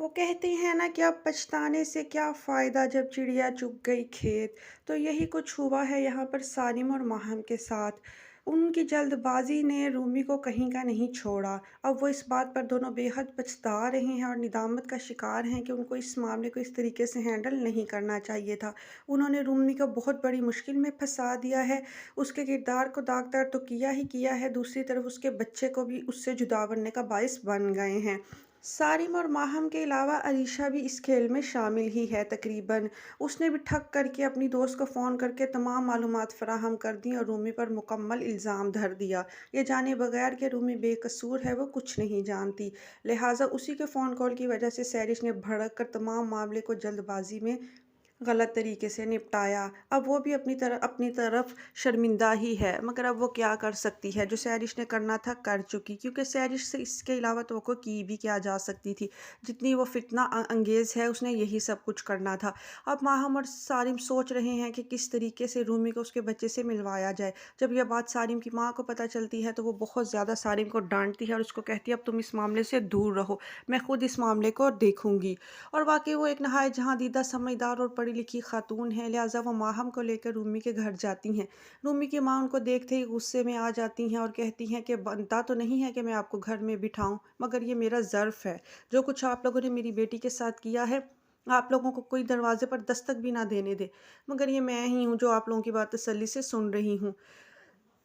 वो कहते हैं ना कि अब पछताने से क्या फ़ायदा जब चिड़िया चुग गई खेत। तो यही कुछ हुआ है यहाँ पर सारिम और माहम के साथ। उनकी जल्दबाजी ने रूमी को कहीं का नहीं छोड़ा। अब वो इस बात पर दोनों बेहद पछता रहे हैं और निदामत का शिकार हैं कि उनको इस मामले को इस तरीके से हैंडल नहीं करना चाहिए था। उन्होंने रूमी को बहुत बड़ी मुश्किल में फंसा दिया है। उसके किरदार को दागदार तो किया ही किया है, दूसरी तरफ उसके बच्चे को भी उससे जुदा बनने का बाइस बन गए हैं। सारिम और माहम के अलावा अलीशा भी इस खेल में शामिल ही है तकरीबन। उसने भी ठग करके अपनी दोस्त को फ़ोन करके तमाम मालूमात फ़राहम कर दी और रूमी पर मुकम्मल इल्ज़ाम धर दिया, ये जाने बगैर कि रूमी बेकसूर है, वो कुछ नहीं जानती। लिहाजा उसी के फ़ोन कॉल की वजह से सैरिश ने भड़क कर तमाम मामले को जल्दबाजी में गलत तरीके से निपटाया। अब वो भी अपनी तरफ शर्मिंदा ही है, मगर अब वो क्या कर सकती है? जो सैरिश ने करना था कर चुकी, क्योंकि सैरिश से इसके अलावा तवक्को की भी क्या जा सकती थी। जितनी वो फितना अंगेज़ है, उसने यही सब कुछ करना था। अब माहम और सारिम सोच रहे हैं कि किस तरीके से रूमी को उसके बच्चे से मिलवाया जाए। जब यह बात सारिम की माँ को पता चलती है तो वो बहुत ज़्यादा सारिम को डांटती है और उसको कहती है अब तुम इस मामले से दूर रहो, मैं खुद इस मामले को देखूंगी। और वाकई वो एक नहायत जहाँदीदा समझदार और पढ़ी लिखी खातून है, लिहाजा वो माहम को लेकर रूमी के घर जाती हैं। रूमी की माँ उनको देखते ही गुस्से में आ जाती हैं और कहती हैं कि बनता तो नहीं है कि मैं आपको घर में बिठाऊं, मगर ये मेरा ज़र्फ़ है। जो कुछ आप लोगों ने मेरी बेटी के साथ किया है, आप लोगों को कोई दरवाजे पर दस्तक भी ना देने दे, मगर ये मैं ही हूँ जो आप लोगों की बात तसल्ली से सुन रही हूँ।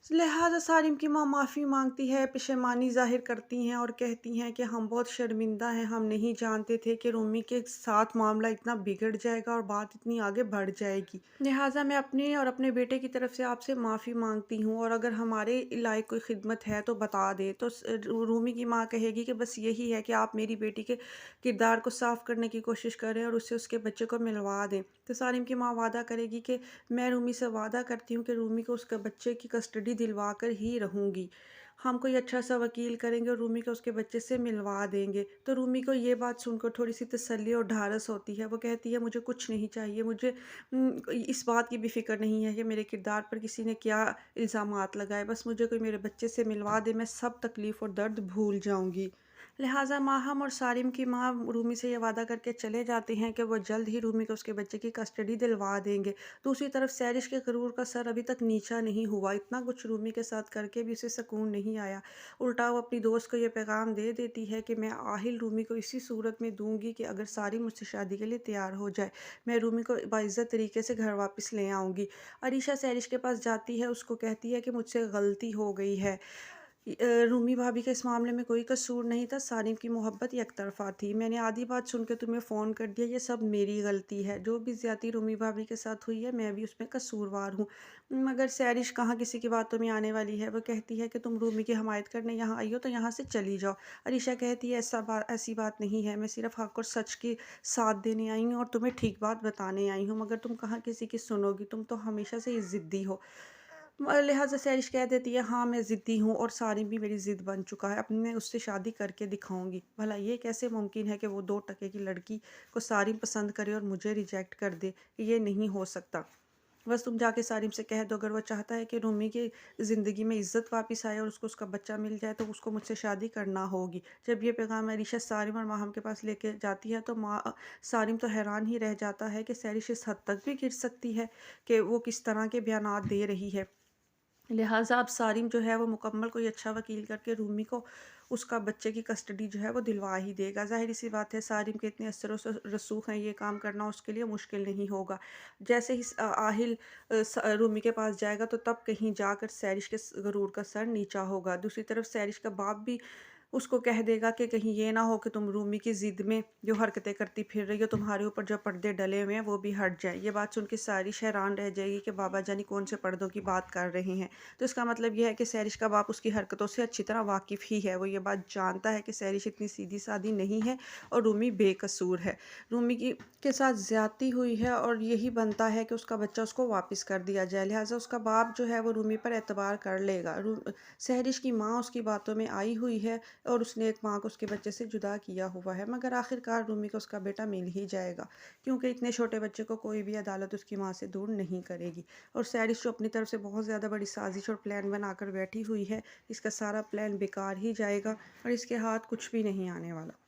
लिहाजा सारिम की माँ माफ़ी मांगती है, पेशेमानी ज़ाहिर करती हैं और कहती हैं कि हम बहुत शर्मिंदा हैं, हम नहीं जानते थे कि रूमी के साथ मामला इतना बिगड़ जाएगा और बात इतनी आगे बढ़ जाएगी। लिहाजा मैं अपने और अपने बेटे की तरफ से आपसे माफ़ी मांगती हूँ और अगर हमारे लायक कोई खिदमत है तो बता दे। तो रूमी की माँ कहेगी कि बस यही है कि आप मेरी बेटी के किरदार को साफ़ करने की कोशिश करें और उससे उसके बच्चे को मिलवा दें। तो सारिम की माँ वादा करेगी कि मैं रूमी से वादा करती हूँ कि रूमी को उसके बच्चे की कस्टडी दिलवा कर ही रहूँगी। हम कोई अच्छा सा वकील करेंगे और रूमी को उसके बच्चे से मिलवा देंगे। तो रूमी को ये बात सुनकर थोड़ी-सी तसल्ली और ढारस होती है। वो कहती है मुझे कुछ नहीं चाहिए, मुझे इस बात की भी फ़िक्र नहीं है कि मेरे किरदार पर किसी ने क्या इल्ज़ामात लगाए। बस मुझे कोई मेरे बच्चे से मिलवा दे, मैं सब तकलीफ़ और दर्द भूल जाऊँगी। लिहाजा माहम और सारिम की माँ रूमी से ये वादा करके चले जाते हैं कि वो जल्द ही रूमी को उसके बच्चे की कस्टडी दिलवा देंगे। दूसरी तरफ सैरिश के गरूर का सर अभी तक नीचा नहीं हुआ, इतना कुछ रूमी के साथ करके भी उसे सुकून नहीं आया। उल्टा वो अपनी दोस्त को ये पैगाम दे देती है कि मैं आहिल रूमी को इसी सूरत में दूंगी कि अगर सारी मुझसे शादी के लिए तैयार हो जाए, मैं रूमी को बाइज़्ज़त तरीके से घर वापस ले आऊँगी। अरीशा सैरिश के पास जाती है, उसको कहती है कि मुझसे गलती हो गई है। रूमी भाभी के इस मामले में कोई कसूर नहीं था, सारिम की मोहब्बत एक तरफ़ा थी। मैंने आधी बात सुन के तुम्हें फ़ोन कर दिया, ये सब मेरी गलती है। जो भी ज़्यादती रूमी भाभी के साथ हुई है, मैं भी उसमें कसूरवार हूँ। मगर सैरिश कहाँ किसी की बातों में आने वाली है। वो कहती है कि तुम रूमी की हमायत करने यहाँ आई हो तो यहाँ से चली जाओ। अरीशा कहती है ऐसी बात नहीं है, मैं सिर्फ़ हक़ और सच के साथ देने आई हूँ और तुम्हें ठीक बात बताने आई हूँ, मगर तुम कहाँ किसी की सुनोगी, तुम तो हमेशा से ही ज़िद्दी हो। लिहाजा सैरिश कह देती है हाँ मैं ज़िद्दी हूँ और सारिम भी मेरी ज़िद बन चुका है, अब मैं उससे शादी करके दिखाऊंगी। भला ये कैसे मुमकिन है कि वो 2 टके की लड़की को सारिम पसंद करे और मुझे रिजेक्ट कर दे? ये नहीं हो सकता। बस तुम जाके सारिम से कह दो, अगर वो चाहता है कि रूमी की ज़िंदगी में इज़्ज़त वापस आए और उसको उसका बच्चा मिल जाए तो उसको मुझसे शादी करना होगी। जब ये पैगाम अरीशा सारिम और माहम के पास लेके जाती है तो सारिम तो हैरान ही रह जाता है कि सैरिश इस हद तक भी गिर सकती है कि वो किस तरह के बयानात दे रही है। लिहाजा अब सारिम जो है वो मुकम्मल कोई अच्छा वकील करके रूमी को उसका बच्चे की कस्टडी जो है वो दिलवा ही देगा। ज़ाहिर सी बात है सारिम के इतने असर रसूख हैं, ये काम करना उसके लिए मुश्किल नहीं होगा। जैसे ही आहिल रूमी के पास जाएगा तो तब कहीं जाकर सैरिश के गरूर का सर नीचा होगा। दूसरी तरफ सैरिश का बाप भी उसको कह देगा कि कहीं ये ना हो कि तुम रूमी की ज़िद में जो हरकतें करती फिर रही हो, तुम्हारे ऊपर जो पर्दे डले हुए हैं वो भी हट जाए। ये बात सुन के सारिश हैरान रह जाएगी कि बाबा जानी कौन से पर्दों की बात कर रहे हैं। तो इसका मतलब ये है कि सैरिश का बाप उसकी हरकतों से अच्छी तरह वाकिफ़ ही है। वो ये बात जानता है कि सैरिश इतनी सीधी सादी नहीं है और रूमी बेकसूर है। रूमी की के साथ ज़्यादती हुई है और यही बनता है कि उसका बच्चा उसको वापस कर दिया जाए। लिहाजा उसका बाप जो है वो रूमी पर एतबार कर लेगा। सैरिश की माँ उसकी बातों में आई हुई है और उसने एक माँ को उसके बच्चे से जुदा किया हुआ है, मगर आखिरकार रूमी को उसका बेटा मिल ही जाएगा, क्योंकि इतने छोटे बच्चे को कोई भी अदालत उसकी माँ से दूर नहीं करेगी। और सैरिश जो अपनी तरफ से बहुत ज़्यादा बड़ी साजिश और प्लान बनाकर बैठी हुई है, इसका सारा प्लान बेकार ही जाएगा और इसके हाथ कुछ भी नहीं आने वाला।